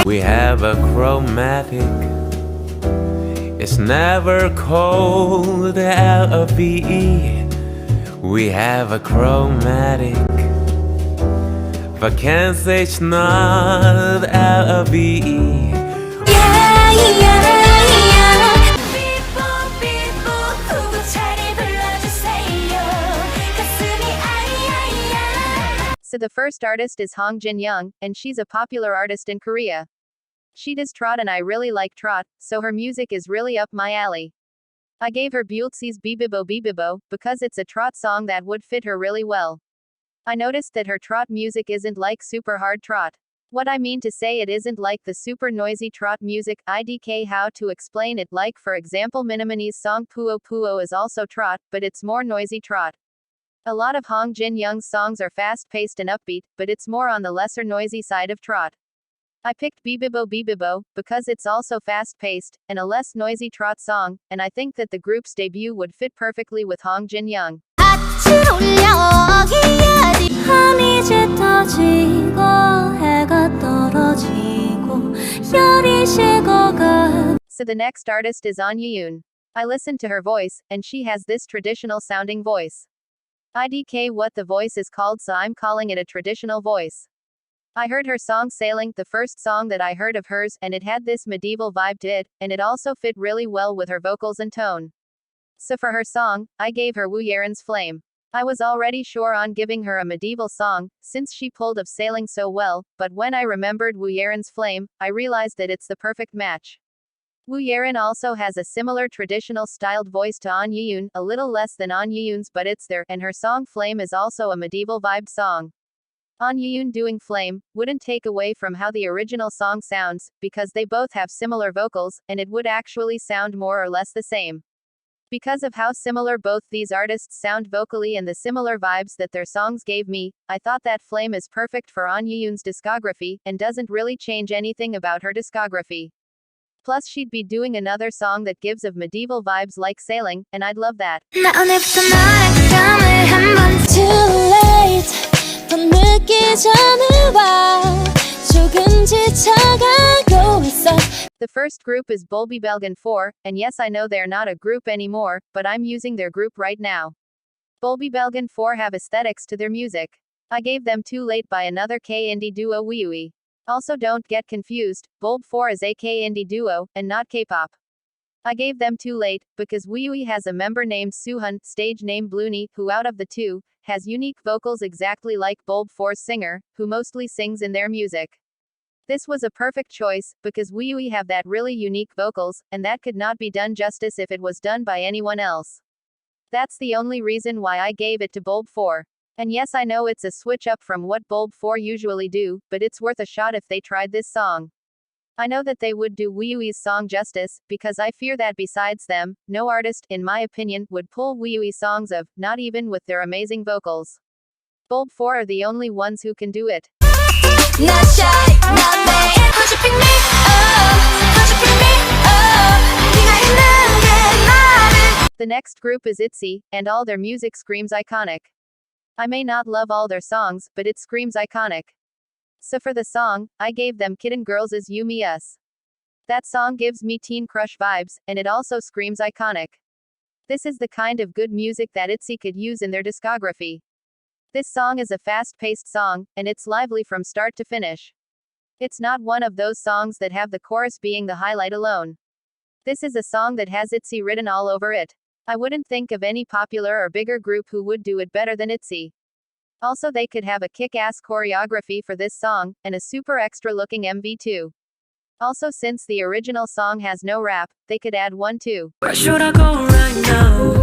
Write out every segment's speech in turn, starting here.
We have a chromatic. It's never cold, L-O-V-E. We have a chromatic. Vacancy it's not L-O-V-E. Yeah, yeah. So the first artist is Ahn Ye Eun, and she's a popular artist in Korea. She does trot and I really like trot, so her music is really up my alley. I gave her Bulby's Bibibo because it's a trot song that would fit her really well. I noticed that her trot music isn't like super hard trot. What I mean to say, it isn't like the super noisy trot music. IDK how to explain it, like for example Minimani's song Puo Puo is also trot, but it's more noisy trot. A lot of Ahn Ye Eun's songs are fast-paced and upbeat, but it's more on the lesser noisy side of trot. I picked Bibibo because it's also fast-paced, and a less noisy trot song, and I think that the group's debut would fit perfectly with Ahn Ye Eun. So the next artist is Ahn Ye Eun. I listened to her voice, and she has this traditional sounding voice. IDK what the voice is called, so I'm calling it a traditional voice. I heard her song Sailing, the first song that I heard of hers, and it had this medieval vibe to it, and it also fit really well with her vocals and tone. So for her song, I gave her Woo Yeren's Flame. I was already sure on giving her a medieval song, since she pulled of Sailing so well, but when I remembered Woo Yeren's Flame, I realized that it's the perfect match. Woo Yeon also has a similar traditional styled voice to Ahn Ye Eun, a little less than Ahn Ye Eun's, but it's there, and her song Flame is also a medieval vibed song. Ahn Ye Eun doing Flame wouldn't take away from how the original song sounds, because they both have similar vocals, and it would actually sound more or less the same. Because of how similar both these artists sound vocally and the similar vibes that their songs gave me, I thought that Flame is perfect for Ahn Ye Eun's discography, and doesn't really change anything about her discography. Plus she'd be doing another song that gives of medieval vibes like Sailing, and I'd love that. The first group is Bulby 4, and yes, I know they're not a group anymore, but I'm using their group right now. Bulby 4 have aesthetics to their music. I gave them Too Late by another K-indie duo Wii. Also don't get confused, Bulb 4 is a K-indie duo, and not K-pop. I gave them Too Late, because Wii has a member named Suhun, stage name Bloony, who out of the two, has unique vocals exactly like Bulb 4's singer, who mostly sings in their music. This was a perfect choice, because Wii have that really unique vocals, and that could not be done justice if it was done by anyone else. That's the only reason why I gave it to Bulb 4. And yes, I know it's a switch up from what Bulb 4 usually do, but it's worth a shot if they tried this song. I know that they would do Wii's song justice, because I fear that besides them, no artist, in my opinion, would pull Wii songs of, not even with their amazing vocals. Bulb 4 are the only ones who can do it. The next group is Itsy, and all their music screams iconic. I may not love all their songs, but it screams iconic. So for the song, I gave them Kitten Girls' You Me Us. That song gives me teen crush vibes, and it also screams iconic. This is the kind of good music that Itsy could use in their discography. This song is a fast-paced song, and it's lively from start to finish. It's not one of those songs that have the chorus being the highlight alone. This is a song that has Itsy written all over it. I wouldn't think of any popular or bigger group who would do it better than Itsy. Also, they could have a kick-ass choreography for this song, and a super extra-looking MV too. Also, since the original song has no rap, they could add one too. Where should I go right now?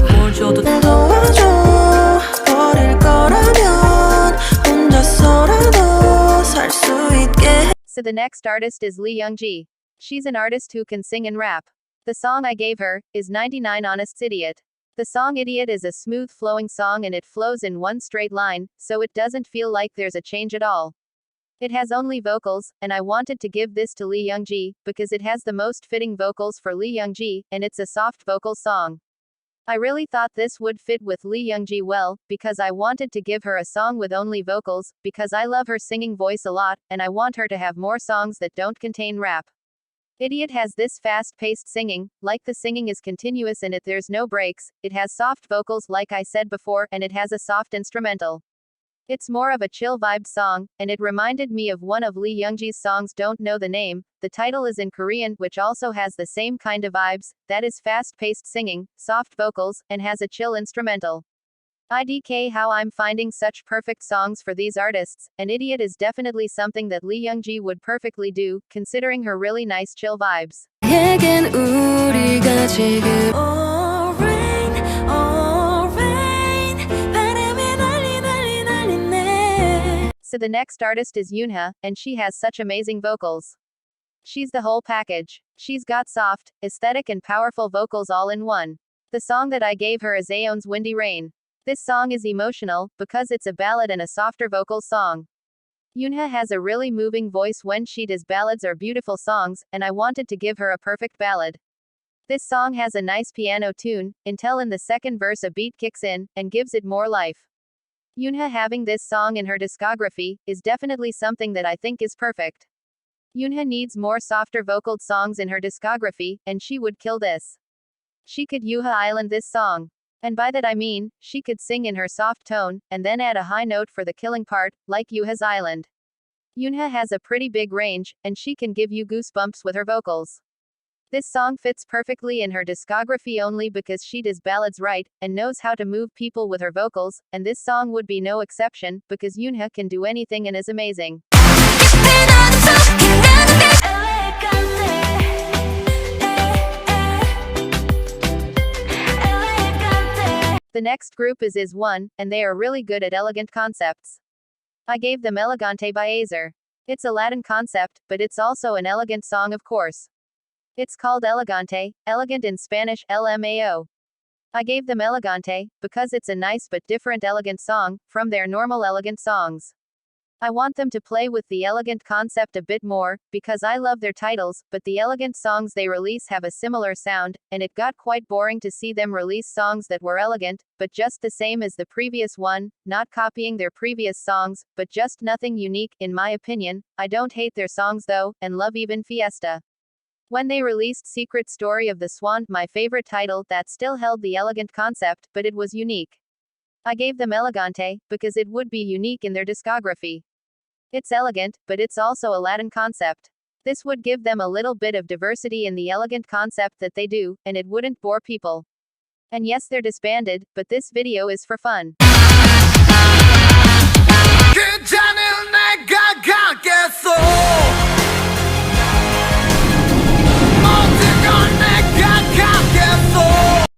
So the next artist is Youngji. She's an artist who can sing and rap. The song I gave her is 99 Honest Idiot. The song Idiot is a smooth flowing song and it flows in one straight line, so it doesn't feel like there's a change at all. It has only vocals, and I wanted to give this to Youngji, because it has the most fitting vocals for Youngji, and it's a soft vocal song. I really thought this would fit with Lee Youngji well, because I wanted to give her a song with only vocals, because I love her singing voice a lot, and I want her to have more songs that don't contain rap. Idiot has this fast-paced singing, like the singing is continuous and there's no breaks, it has soft vocals like I said before, and it has a soft instrumental. It's more of a chill vibed song, and it reminded me of one of Lee Youngji's songs, don't know the name. The title is in Korean, which also has the same kind of vibes, that is fast-paced singing, soft vocals, and has a chill instrumental. IDK how I'm finding such perfect songs for these artists, and Idiot is definitely something that Lee Youngji would perfectly do, considering her really nice chill vibes. So the next artist is Yoona, and she has such amazing vocals. She's the whole package. She's got soft, aesthetic and powerful vocals all in one. The song that I gave her is Aeon's Windy Rain. This song is emotional, because it's a ballad and a softer vocal song. Yoona has a really moving voice when she does ballads or beautiful songs, and I wanted to give her a perfect ballad. This song has a nice piano tune, until in the second verse a beat kicks in, and gives it more life. Yoona having this song in her discography, is definitely something that I think is perfect. Yoona needs more softer vocaled songs in her discography, and she would kill this. She could Yuha Island this song. And by that I mean, she could sing in her soft tone, and then add a high note for the killing part, like Yuha's Island. Yoona has a pretty big range, and she can give you goosebumps with her vocals. This song fits perfectly in her discography only because she does ballads right, and knows how to move people with her vocals, and this song would be no exception, because Yoona can do anything and is amazing. The next group is One, and they are really good at elegant concepts. I gave them Elegante by Azer. It's a Latin concept, but it's also an elegant song of course. It's called Elegante, elegant in Spanish, LMAO. I gave them Elegante, because it's a nice but different elegant song, from their normal elegant songs. I want them to play with the elegant concept a bit more, because I love their titles, but the elegant songs they release have a similar sound, and it got quite boring to see them release songs that were elegant, but just the same as the previous one, not copying their previous songs, but just nothing unique, in my opinion. I don't hate their songs though, and love even Fiesta. When they released Secret Story of the Swan, my favorite title, that still held the elegant concept, but it was unique. I gave them Elegante, because it would be unique in their discography. It's elegant, but it's also a Latin concept. This would give them a little bit of diversity in the elegant concept that they do, and it wouldn't bore people. And yes, they're disbanded, but this video is for fun.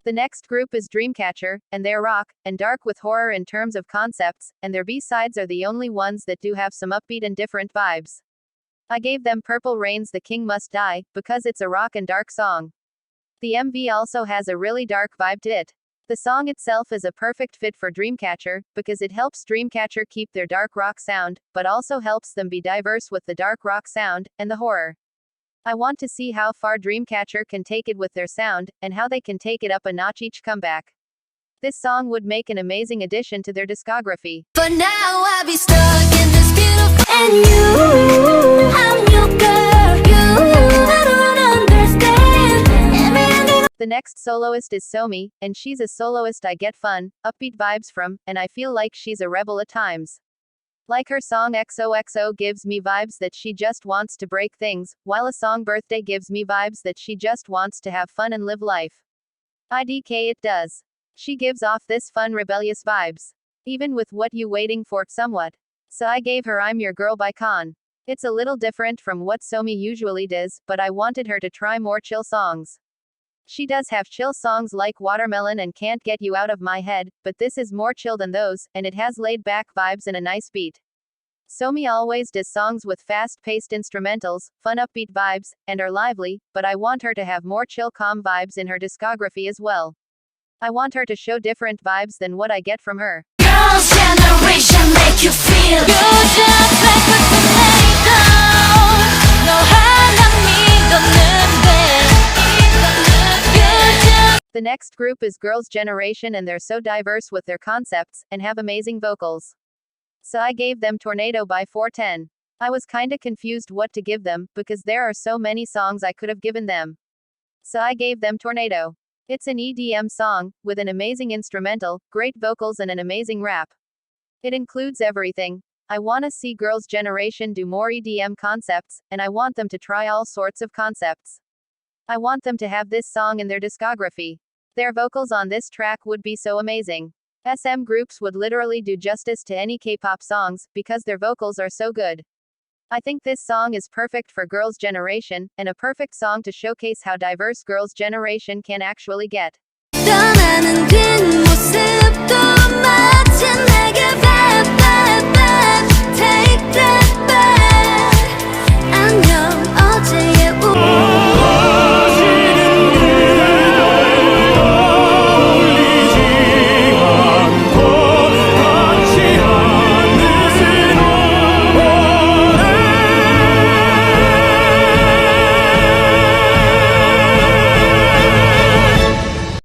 The next group is Dreamcatcher, and they're rock, and dark with horror in terms of concepts, and their B-sides are the only ones that do have some upbeat and different vibes. I gave them Purple Rain's The King Must Die, because it's a rock and dark song. The MV also has a really dark vibe to it. The song itself is a perfect fit for Dreamcatcher, because it helps Dreamcatcher keep their dark rock sound, but also helps them be diverse with the dark rock sound, and the horror. I want to see how far Dreamcatcher can take it with their sound, and how they can take it up a notch each comeback. This song would make an amazing addition to their discography. But now I be stuck in this beautiful and you, I'm your girl, I don't understand everything. The next soloist is Somi, and she's a soloist I get fun, upbeat vibes from, and I feel like she's a rebel at times. Like her song XOXO gives me vibes that she just wants to break things, while a song Birthday gives me vibes that she just wants to have fun and live life. IDK it does. She gives off this fun rebellious vibes. Even with What You Waiting For somewhat. So I gave her I'm Your Girl by Can. It's a little different from what Somi usually does, but I wanted her to try more chill songs. She does have chill songs like Watermelon and Can't Get You Out of My Head, but this is more chill than those, and it has laid back vibes and a nice beat. Somi always does songs with fast-paced instrumentals, fun upbeat vibes, and are lively, but I want her to have more chill calm vibes in her discography as well. I want her to show different vibes than what I get from her. Girls' generation make you feel you're just like a tomato. 너 하나 믿었는데 The next group is Girls' Generation, and they're so diverse with their concepts, and have amazing vocals. So I gave them Tornado by 410. I was kinda confused what to give them, because there are so many songs I could have given them. So I gave them Tornado. It's an EDM song, with an amazing instrumental, great vocals and an amazing rap. It includes everything. I wanna see Girls' Generation do more EDM concepts, and I want them to try all sorts of concepts. I want them to have this song in their discography. Their vocals on this track would be so amazing. SM groups would literally do justice to any K-pop songs, because their vocals are so good. I think this song is perfect for Girls' Generation, and a perfect song to showcase how diverse Girls' Generation can actually get. 떠나는 뒷모습도 마치 내게 back, back, back. Take that back. 안녕